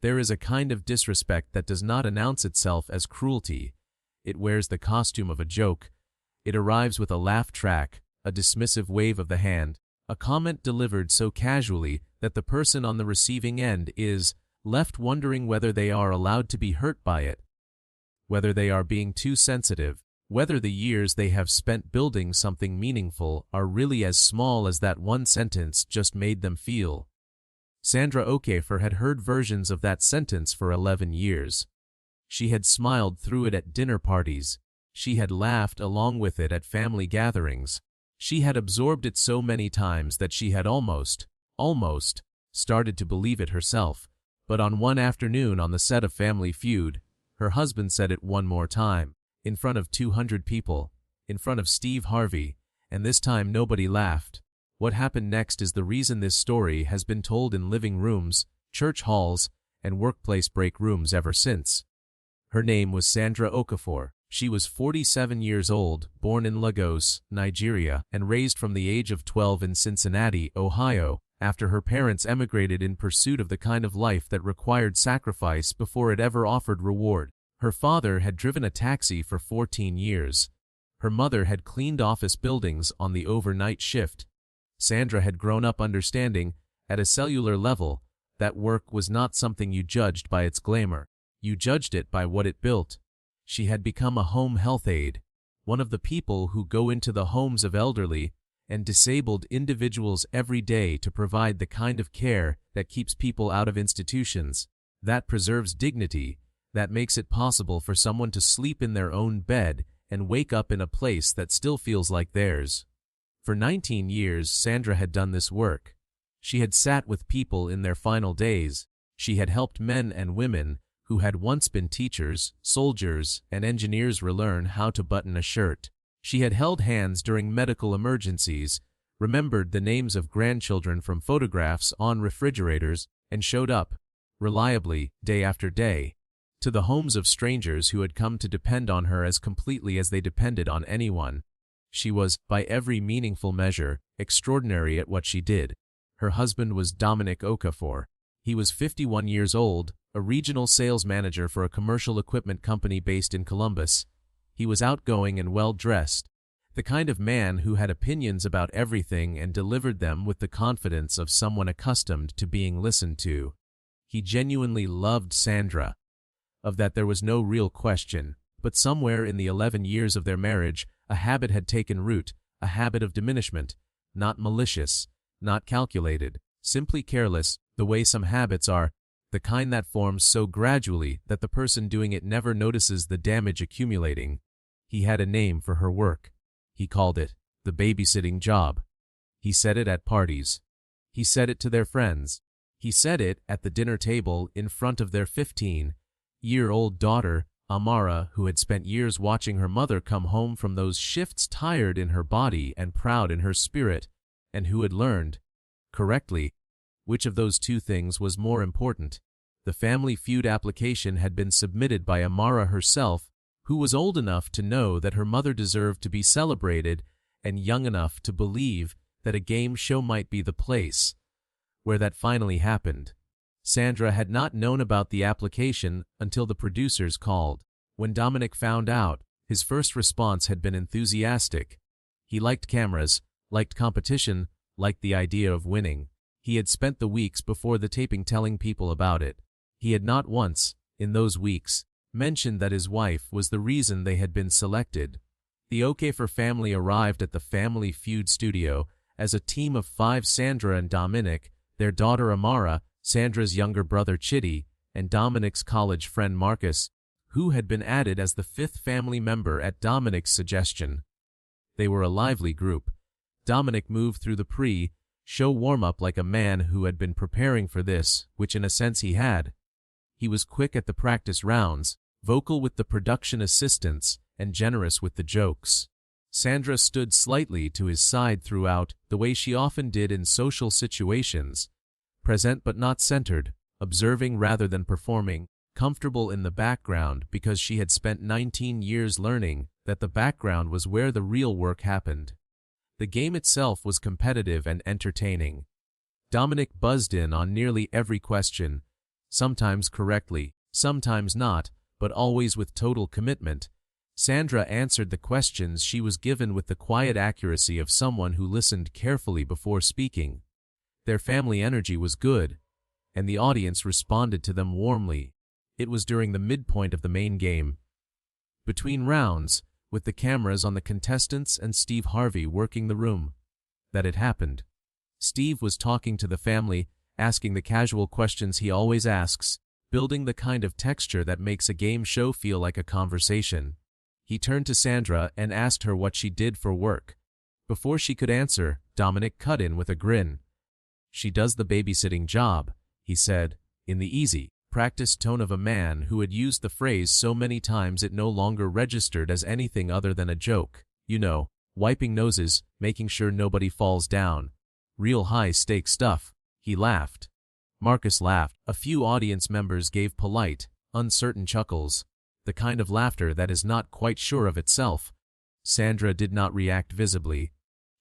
There is a kind of disrespect that does not announce itself as cruelty. It wears the costume of a joke. It arrives with a laugh track, a dismissive wave of the hand, a comment delivered so casually that the person on the receiving end is left wondering whether they are allowed to be hurt by it, whether they are being too sensitive, whether the years they have spent building something meaningful are really as small as that one sentence just made them feel. Sandra Okafor had heard versions of that sentence for 11 years. She had smiled through it at dinner parties. She had laughed along with it at family gatherings. She had absorbed it so many times that she had almost started to believe it herself. But on one afternoon on the set of Family Feud, her husband said it one more time, in front of 200 people, in front of Steve Harvey, and this time nobody laughed. What happened next is the reason this story has been told in living rooms, church halls, and workplace break rooms ever since. Her name was Sandra Okafor. She was 47 years old, born in Lagos, Nigeria, and raised from the age of 12 in Cincinnati, Ohio, after her parents emigrated in pursuit of the kind of life that required sacrifice before it ever offered reward. Her father had driven a taxi for 14 years. Her mother had cleaned office buildings on the overnight shift. Sandra had grown up understanding, at a cellular level, that work was not something you judged by its glamour. You judged it by what it built. She had become a home health aide, one of the people who go into the homes of elderly and disabled individuals every day to provide the kind of care that keeps people out of institutions, that preserves dignity, that makes it possible for someone to sleep in their own bed and wake up in a place that still feels like theirs. For 19 years, Sandra had done this work. She had sat with people in their final days. She had helped men and women who had once been teachers, soldiers, and engineers relearn how to button a shirt. She had held hands during medical emergencies, remembered the names of grandchildren from photographs on refrigerators, and showed up, reliably, day after day, to the homes of strangers who had come to depend on her as completely as they depended on anyone. She was, by every meaningful measure, extraordinary at what she did. Her husband was Dominic Okafor. He was 51 years old, a regional sales manager for a commercial equipment company based in Columbus. He was outgoing and well-dressed, the kind of man who had opinions about everything and delivered them with the confidence of someone accustomed to being listened to. He genuinely loved Sandra. Of that there was no real question, but somewhere in the 11 years of their marriage, a habit had taken root, a habit of diminishment, not malicious, not calculated, simply careless, the way some habits are, the kind that forms so gradually that the person doing it never notices the damage accumulating. He had a name for her work. He called it the babysitting job. He said it at parties. He said it to their friends. He said it at the dinner table in front of their 15-year-old daughter, Amara, who had spent years watching her mother come home from those shifts tired in her body and proud in her spirit, and who had learned, correctly, which of those two things was more important. The Family Feud application had been submitted by Amara herself, who was old enough to know that her mother deserved to be celebrated and young enough to believe that a game show might be the place where that finally happened. Sandra had not known about the application until the producers called. When Dominic found out, his first response had been enthusiastic. He liked cameras, liked competition, liked the idea of winning. He had spent the weeks before the taping telling people about it. He had not once, in those weeks, mentioned that his wife was the reason they had been selected. The Okafor family arrived at the Family Feud studio as a team of 5: Sandra and Dominic, their daughter Amara, Sandra's younger brother Chitty, and Dominic's college friend Marcus, who had been added as the 5th family member at Dominic's suggestion. They were a lively group. Dominic moved through the pre-show warm-up like a man who had been preparing for this, which in a sense he had. He was quick at the practice rounds, vocal with the production assistants, and generous with the jokes. Sandra stood slightly to his side throughout, the way she often did in social situations, present but not centered, observing rather than performing, comfortable in the background because she had spent 19 years learning that the background was where the real work happened. The game itself was competitive and entertaining. Dominic buzzed in on nearly every question. sometimes correctly, sometimes not, but always with total commitment. Sandra answered the questions she was given with the quiet accuracy of someone who listened carefully before speaking. Their family energy was good, and the audience responded to them warmly. It was during the midpoint of the main game, between rounds, with the cameras on the contestants and Steve Harvey working the room, that it happened. Steve was talking to the family, asking the casual questions he always asks, building the kind of texture that makes a game show feel like a conversation. He turned to Sandra and asked her what she did for work. Before she could answer, Dominic cut in with a grin. "She does the babysitting job," he said, in the easy, practiced tone of a man who had used the phrase so many times it no longer registered as anything other than a joke. "You know, wiping noses, making sure nobody falls down. Real high-stakes stuff." He laughed. Marcus laughed. A few audience members gave polite, uncertain chuckles, the kind of laughter that is not quite sure of itself. Sandra did not react visibly.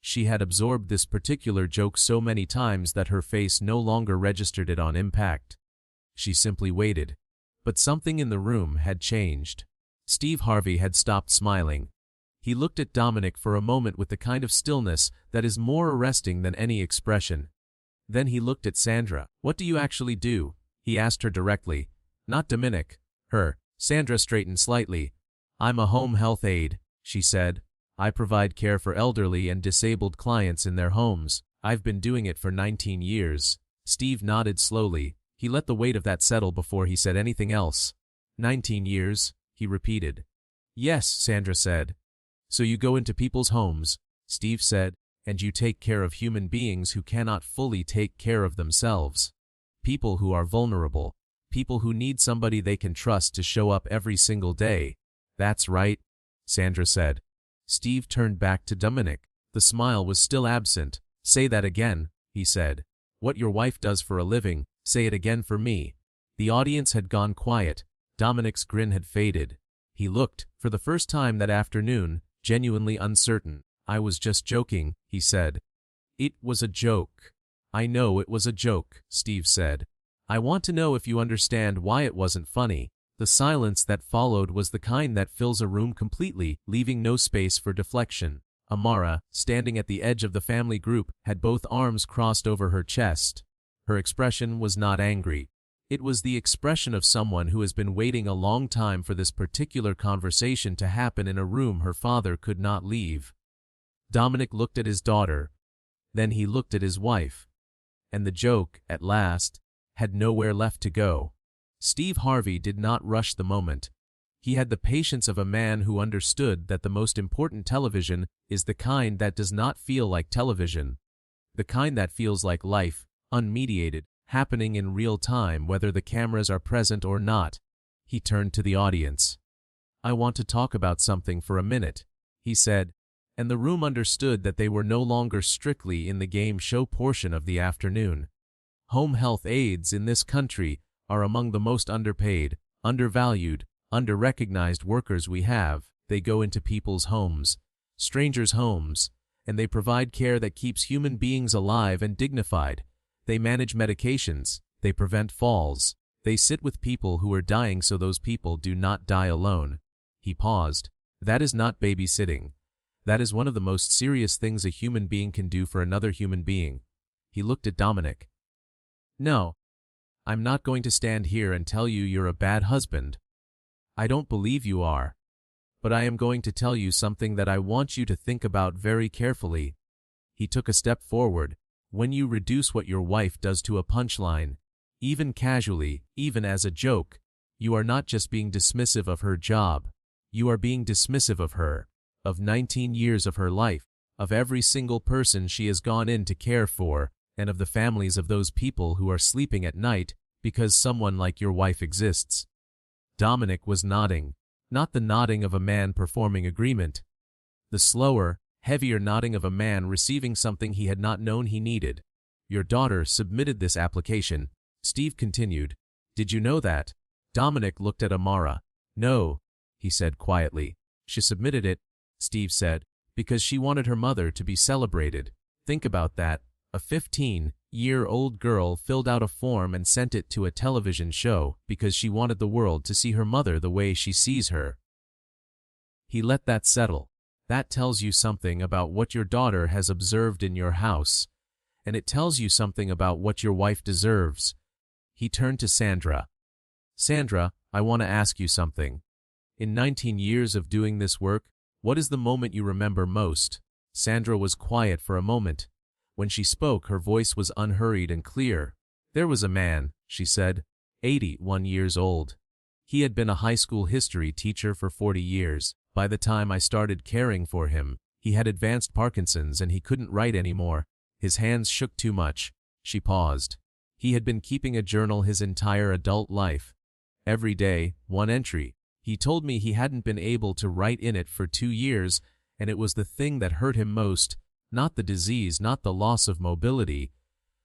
She had absorbed this particular joke so many times that her face no longer registered it on impact. She simply waited. But something in the room had changed. Steve Harvey had stopped smiling. He looked at Dominic for a moment with the kind of stillness that is more arresting than any expression. Then he looked at Sandra. "What do you actually do?" he asked her directly. Not Dominic. Her. Sandra straightened slightly. "I'm a home health aide," she said. "I provide care for elderly and disabled clients in their homes. I've been doing it for 19 years. Steve nodded slowly. He let the weight of that settle before he said anything else. 19 years, he repeated. "Yes," Sandra said. "So you go into people's homes," Steve said, "and you take care of human beings who cannot fully take care of themselves. People who are vulnerable. People who need somebody they can trust to show up every single day." "That's right," Sandra said. Steve turned back to Dominic. The smile was still absent. "Say that again," he said. "What your wife does for a living, say it again for me." The audience had gone quiet. Dominic's grin had faded. He looked, for the first time that afternoon, genuinely uncertain. "I was just joking," he said. "It was a joke." "I know it was a joke," Steve said. "I want to know if you understand why it wasn't funny." The silence that followed was the kind that fills a room completely, leaving no space for deflection. Amara, standing at the edge of the family group, had both arms crossed over her chest. Her expression was not angry. It was the expression of someone who has been waiting a long time for this particular conversation to happen in a room her father could not leave. Dominic looked at his daughter. Then he looked at his wife. And the joke, at last, had nowhere left to go. Steve Harvey did not rush the moment. He had the patience of a man who understood that the most important television is the kind that does not feel like television. The kind that feels like life, unmediated, happening in real time whether the cameras are present or not. He turned to the audience. "I want to talk about something for a minute," he said, and the room understood that they were no longer strictly in the game show portion of the afternoon. Home health aides in this country are among the most underpaid, undervalued, under-recognized workers we have. They go into people's homes, strangers' homes, and they provide care that keeps human beings alive and dignified. They manage medications, they prevent falls, they sit with people who are dying so those people do not die alone. He paused. That is not babysitting. That is one of the most serious things a human being can do for another human being. He looked at Dominic. "No. I'm not going to stand here and tell you you're a bad husband. I don't believe you are. But I am going to tell you something that I want you to think about very carefully." He took a step forward. "When you reduce what your wife does to a punchline, even casually, even as a joke, you are not just being dismissive of her job. You are being dismissive of her, of 19 years of her life, of every single person she has gone in to care for, and of the families of those people who are sleeping at night because someone like your wife exists." Dominic was nodding, not the nodding of a man performing agreement. The slower, heavier nodding of a man receiving something he had not known he needed. "Your daughter submitted this application," Steve continued. "Did you know that?" Dominic looked at Amara. "No," he said quietly. "She submitted it," Steve said, "because she wanted her mother to be celebrated. Think about that. A 15, 8-year-old girl filled out a form and sent it to a television show because she wanted the world to see her mother the way she sees her. He let that settle. That tells you something about what your daughter has observed in your house, and it tells you something about what your wife deserves. He turned to Sandra. Sandra, I want to ask you something. In 19 years of doing this work, what is the moment you remember most? Sandra was quiet for a moment. When she spoke, her voice was unhurried and clear. There was a man, she said, 81 years old. He had been a high school history teacher for 40 years. By the time I started caring for him, he had advanced Parkinson's and he couldn't write anymore. His hands shook too much. She paused. He had been keeping a journal his entire adult life. Every day, one entry. He told me he hadn't been able to write in it for 2 years, and it was the thing that hurt him most, not the disease, not the loss of mobility,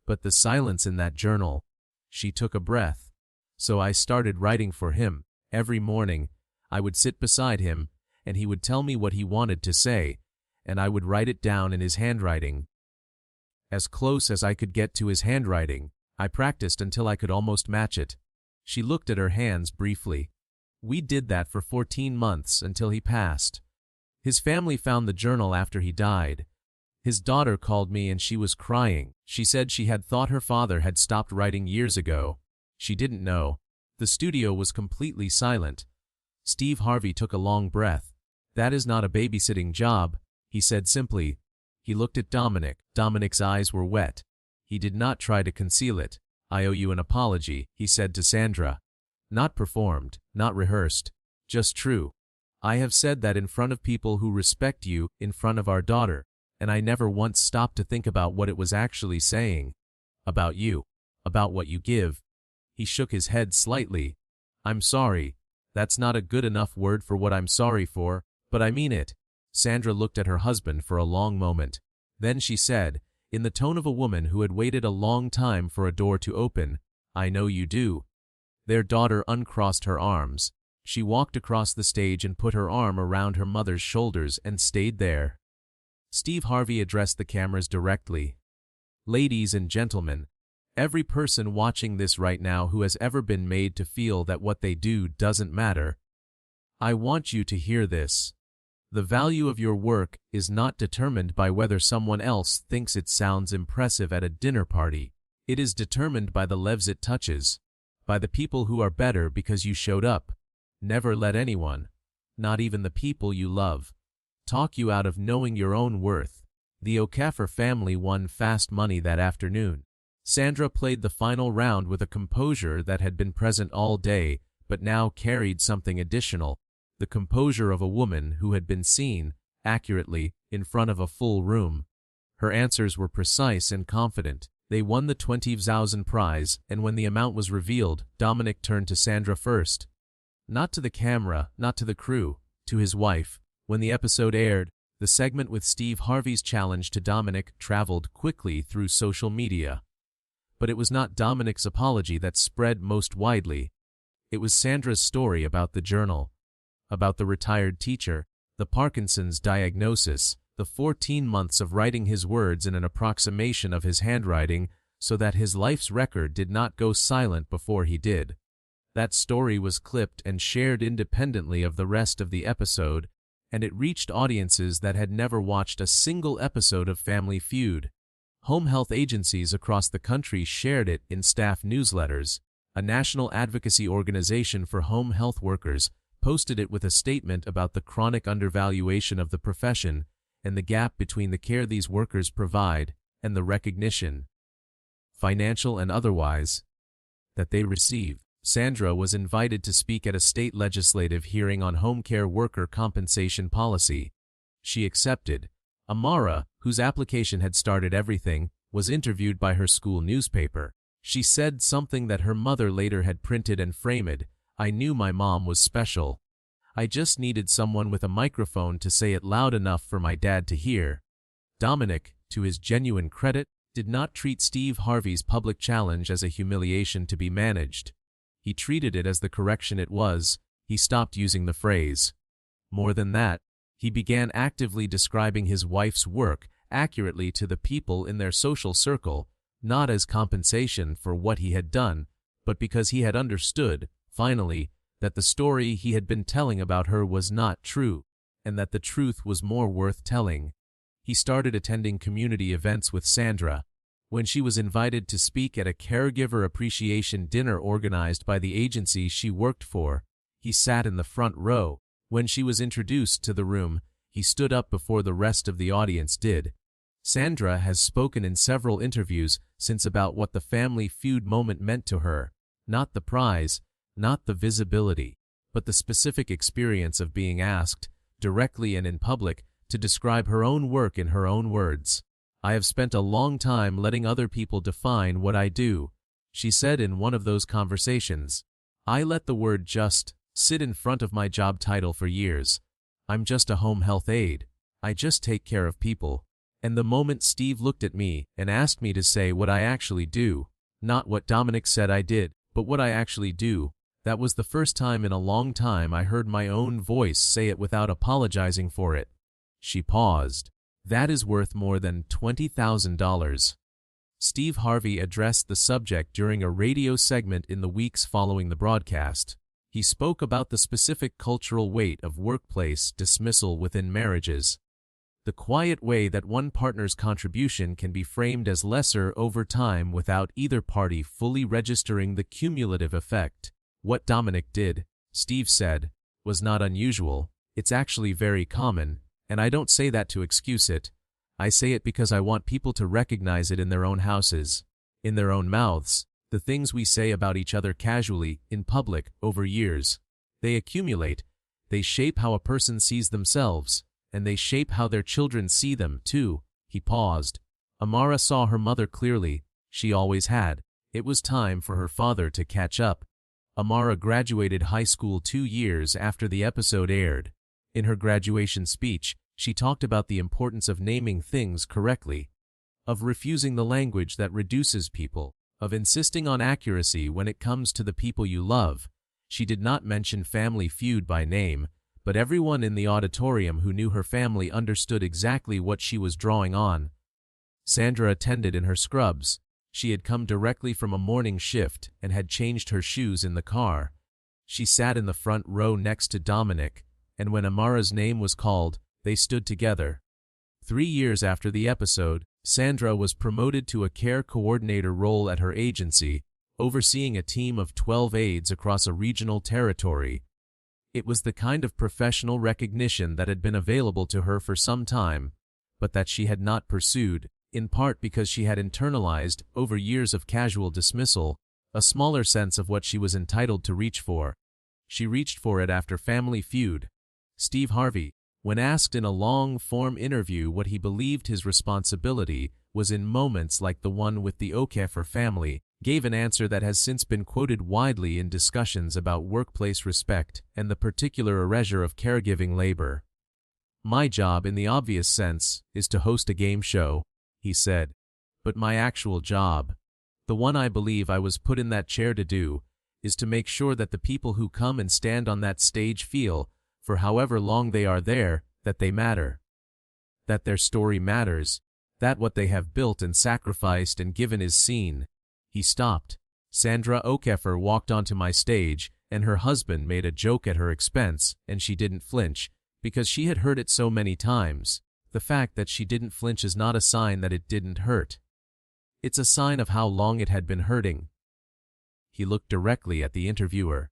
but the silence in that journal. She took a breath. So I started writing for him. Every morning, I would sit beside him, and he would tell me what he wanted to say, and I would write it down in his handwriting. As close as I could get to his handwriting, I practiced until I could almost match it. She looked at her hands briefly. We did that for 14 months until he passed. His family found the journal after he died. His daughter called me and she was crying. She said she had thought her father had stopped writing years ago. She didn't know. The studio was completely silent. Steve Harvey took a long breath. That is not a babysitting job, he said simply. He looked at Dominic. Dominic's eyes were wet. He did not try to conceal it. I owe you an apology, he said to Sandra. Not performed, not rehearsed, just true. I have said that in front of people who respect you, in front of our daughter, and I never once stopped to think about what it was actually saying. About you. About what you give. He shook his head slightly. I'm sorry. That's not a good enough word for what I'm sorry for, but I mean it. Sandra looked at her husband for a long moment. Then she said, in the tone of a woman who had waited a long time for a door to open, I know you do. Their daughter uncrossed her arms. She walked across the stage and put her arm around her mother's shoulders and stayed there. Steve Harvey addressed the cameras directly. Ladies and gentlemen, every person watching this right now who has ever been made to feel that what they do doesn't matter, I want you to hear this. The value of your work is not determined by whether someone else thinks it sounds impressive at a dinner party. It is determined by the lives it touches, by the people who are better because you showed up. Never let anyone, not even the people you love, talk you out of knowing your own worth. The Okafor family won fast money that afternoon. Sandra played the final round with a composure that had been present all day, but now carried something additional. The composure of a woman who had been seen, accurately, in front of a full room. Her answers were precise and confident. They won the 20,000 prize, and when the amount was revealed, Dominic turned to Sandra first. Not to the camera, not to the crew, to his wife. When the episode aired, the segment with Steve Harvey's challenge to Dominic traveled quickly through social media. But it was not Dominic's apology that spread most widely. It was Sandra's story about the journal, about the retired teacher, the Parkinson's diagnosis, the 14 months of writing his words in an approximation of his handwriting so that his life's record did not go silent before he did. That story was clipped and shared independently of the rest of the episode, and it reached audiences that had never watched a single episode of Family Feud. Home health agencies across the country shared it in staff newsletters. A national advocacy organization for home health workers posted it with a statement about the chronic undervaluation of the profession and the gap between the care these workers provide and the recognition, financial and otherwise, that they receive. Sandra was invited to speak at a state legislative hearing on home care worker compensation policy. She accepted. Amara, whose application had started everything, was interviewed by her school newspaper. She said something that her mother later had printed and framed. I knew my mom was special. I just needed someone with a microphone to say it loud enough for my dad to hear. Dominic, to his genuine credit, did not treat Steve Harvey's public challenge as a humiliation to be managed. He treated it as the correction it was. He stopped using the phrase. More than that, he began actively describing his wife's work accurately to the people in their social circle, not as compensation for what he had done, but because he had understood, finally, that the story he had been telling about her was not true, and that the truth was more worth telling. He started attending community events with Sandra. When she was invited to speak at a caregiver appreciation dinner organized by the agency she worked for, he sat in the front row. When she was introduced to the room, he stood up before the rest of the audience did. Sandra has spoken in several interviews since about what the Family Feud moment meant to her. Not the prize, not the visibility, but the specific experience of being asked, directly and in public, to describe her own work in her own words. "I have spent a long time letting other people define what I do," she said in one of those conversations. "I let the word just sit in front of my job title for years. I'm just a home health aide. I just take care of people. And the moment Steve looked at me and asked me to say what I actually do, not what Dominic said I did, but what I actually do, that was the first time in a long time I heard my own voice say it without apologizing for it." She paused. "That is worth more than $20,000. Steve Harvey addressed the subject during a radio segment in the weeks following the broadcast. He spoke about the specific cultural weight of workplace dismissal within marriages. The quiet way that one partner's contribution can be framed as lesser over time without either party fully registering the cumulative effect. What Dominic did, Steve said, was not unusual. It's actually very common, and I don't say that to excuse it. I say it because I want people to recognize it in their own houses, in their own mouths. The things we say about each other casually, in public, over years. They accumulate, they shape how a person sees themselves, and they shape how their children see them, too." He paused. Amara saw her mother clearly. She always had. It was time for her father to catch up. Amara graduated high school 2 years after the episode aired. In her graduation speech, she talked about the importance of naming things correctly, of refusing the language that reduces people, of insisting on accuracy when it comes to the people you love. She did not mention Family Feud by name, but everyone in the auditorium who knew her family understood exactly what she was drawing on. Sandra attended in her scrubs. She had come directly from a morning shift and had changed her shoes in the car. She sat in the front row next to Dominic, and when Amara's name was called, they stood together. 3 years after the episode, Sandra was promoted to a care coordinator role at her agency, overseeing a team of 12 aides across a regional territory. It was the kind of professional recognition that had been available to her for some time, but that she had not pursued, in part because she had internalized, over years of casual dismissal, a smaller sense of what she was entitled to reach for. She reached for it after Family Feud. Steve Harvey, when asked in a long-form interview what he believed his responsibility was in moments like the one with the O'Keefe family, gave an answer that has since been quoted widely in discussions about workplace respect and the particular erasure of caregiving labor. "My job, in the obvious sense, is to host a game show," he said. "But my actual job, the one I believe I was put in that chair to do, is to make sure that the people who come and stand on that stage feel, for however long they are there, that they matter. That their story matters, that what they have built and sacrificed and given is seen." He stopped. Sandra O'Keefe walked onto my stage, and her husband made a joke at her expense, and she didn't flinch, because she had heard it so many times. The fact that she didn't flinch is not a sign that it didn't hurt. It's a sign of how long it had been hurting. He looked directly at the interviewer.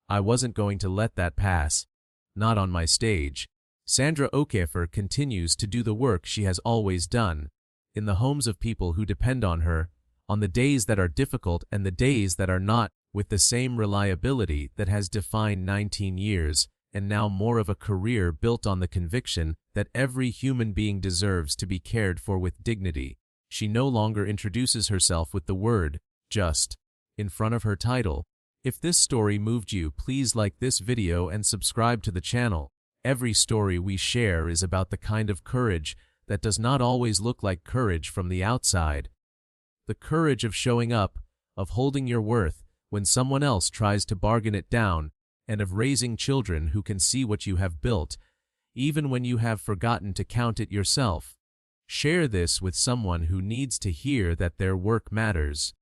"I wasn't going to let that pass. Not on my stage." Sandra O'Keefe continues to do the work she has always done, in the homes of people who depend on her, on the days that are difficult and the days that are not, with the same reliability that has defined 19 years, and now more of a career built on the conviction that every human being deserves to be cared for with dignity. She no longer introduces herself with the word, just, in front of her title. If this story moved you, please like this video and subscribe to the channel. Every story we share is about the kind of courage that does not always look like courage from the outside. The courage of showing up, of holding your worth when someone else tries to bargain it down, and of raising children who can see what you have built, even when you have forgotten to count it yourself. Share this with someone who needs to hear that their work matters.